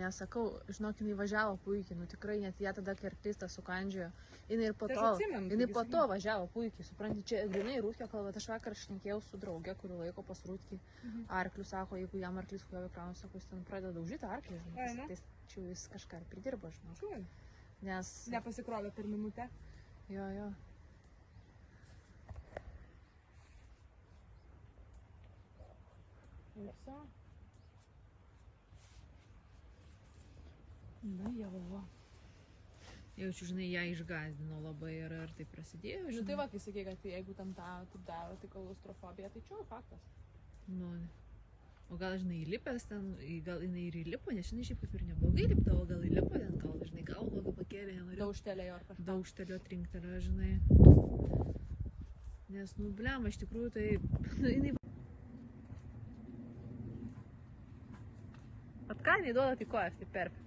Nesakau, žinok, jinai važiavo puikiai, nu tikrai, net jie tada kertistą sukandžiojo. Jinai ir po to važiavo puikiai, supranti, čia grinai rūtkio kalba, aš vakar šnekėjau su drauge, kurių laiko pas rūtkį arklių, sako, jeigu jam arklys kujovė krauna, sako, jis ten pradeda daužyti arklį, žinok, tai čia jis kažką ir pridirbo, žinok. Nes... Nepasikrovė per minutę? Jo. Viso. Na, jau. Jaučiu, žinai, ją išgazdino labai ir tai prasidėjo, žinai. Tai va, kai sakė, kad jeigu tam tą taip daro, tai klaustrofobija, tai čia faktas. Nu, o gal, žinai, įlipęs ten, gal jinai ir įlipo, nes žinai, šiaip kaip ir neblogai lipdavo, gal įlipo ten, gal, žinai, gal kokį pakėlė, nenorėjau. Daužtelėjo ar kažką. Daužtelėjo, trinktelėjo, žinai. Nes, nu, bliam, iš tikrųjų, tai, jinai... At ką jinai duoda, tai kojas, tai perp.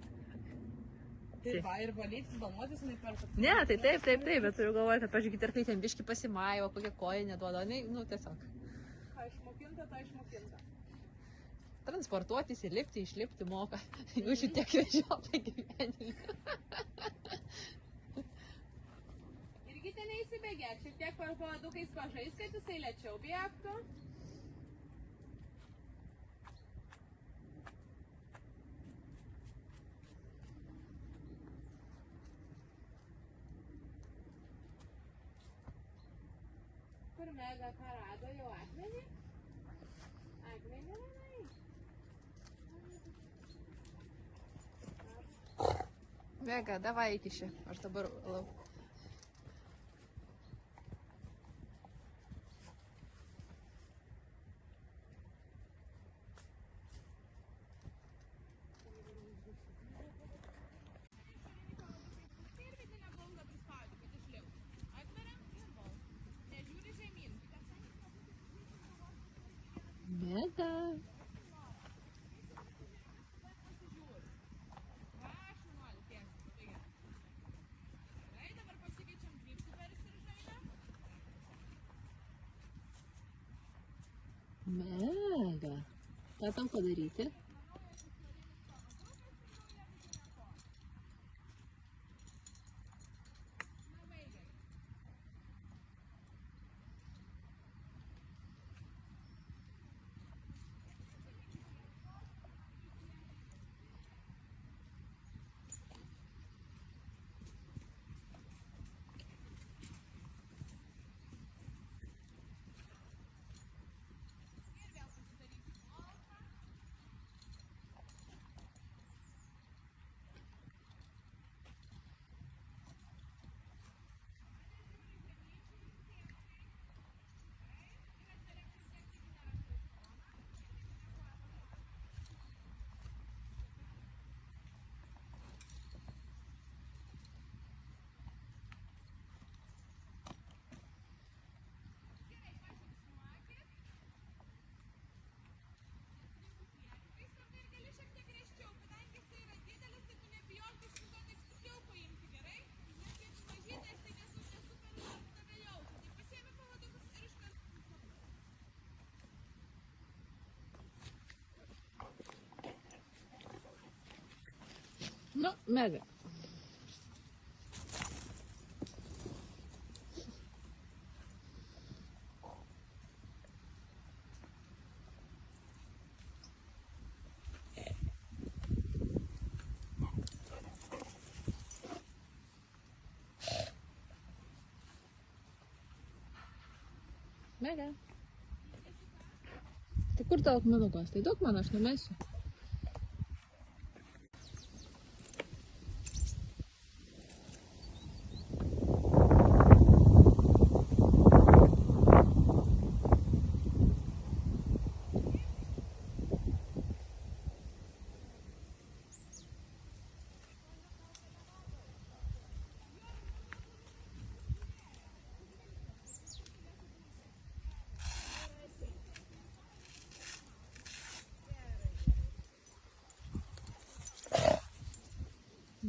Tai va, ir valytis, balnuotis, jinai perka. Ne, tai taip, bet turiu galvoje, kad, pažiūrėkit, ar tai ten biški pasimaivo, kokią koją neduoda, nu, tiesiog. Ką išmokinta, tą išmokinta. Transportuotis, įlipti, išlipti moka. Jaučiu tiek vežiotą gyvenimą. Irgi ten neįsibėgėk, šiek tiek pavadukais pažais, kad jisai lėčiau bėgtų. Kur Mega ką rado, jau akmenį? Akmenį ranai. Mega, davai iki čia, aš dabar lau. Mega. Mega. Ką tam padaryti? Nu, Mega. Mega. Tai kur tavo akmenukas? Tai daug man, aš numesiu.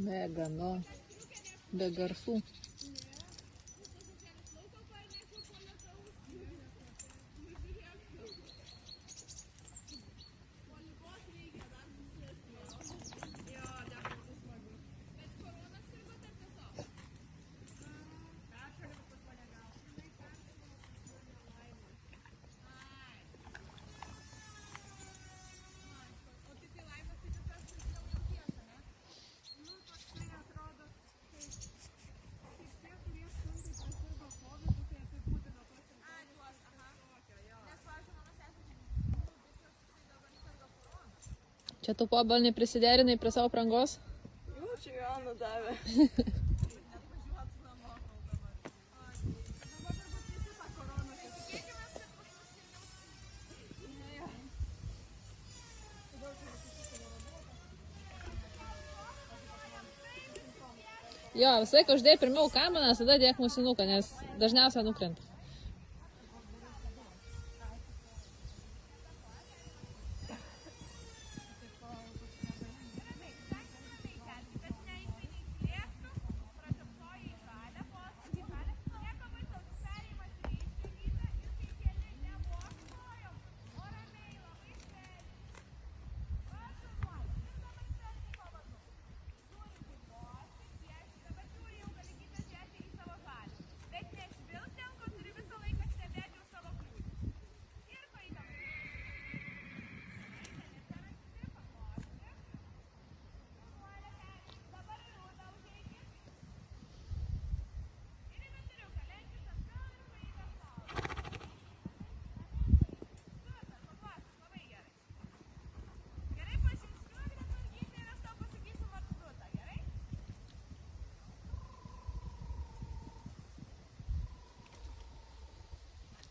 Mega, nu, be garsų. Čia tu pobalnį prisiderinai prie savo aprangos? Jau, čia Joana davė. Jo, visą laiką uždėjai pirmiau kamaną, tada dėk musinuką, nes dažniausiai nukrenta.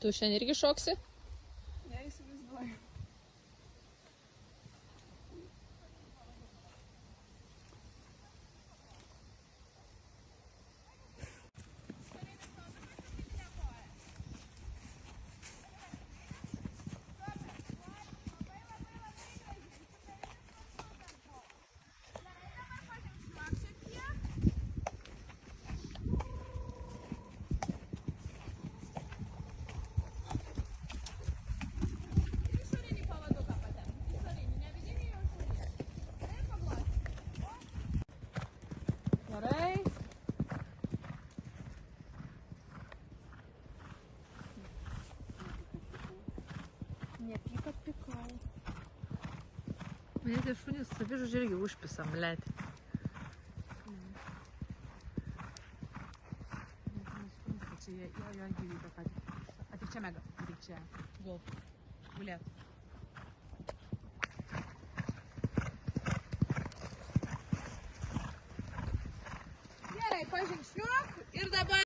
Tu šiandien irgi šoksi? Neįsivaizduoju. Gerai. Nepyk atpikau. Mane tie šunys savižudžiai irgi užpisa, blėti. Čia jo gyvybę patikė. Atik čia Mega, atik čia. Golf. Gulėt. Gerai, pažingsniuok ir dabar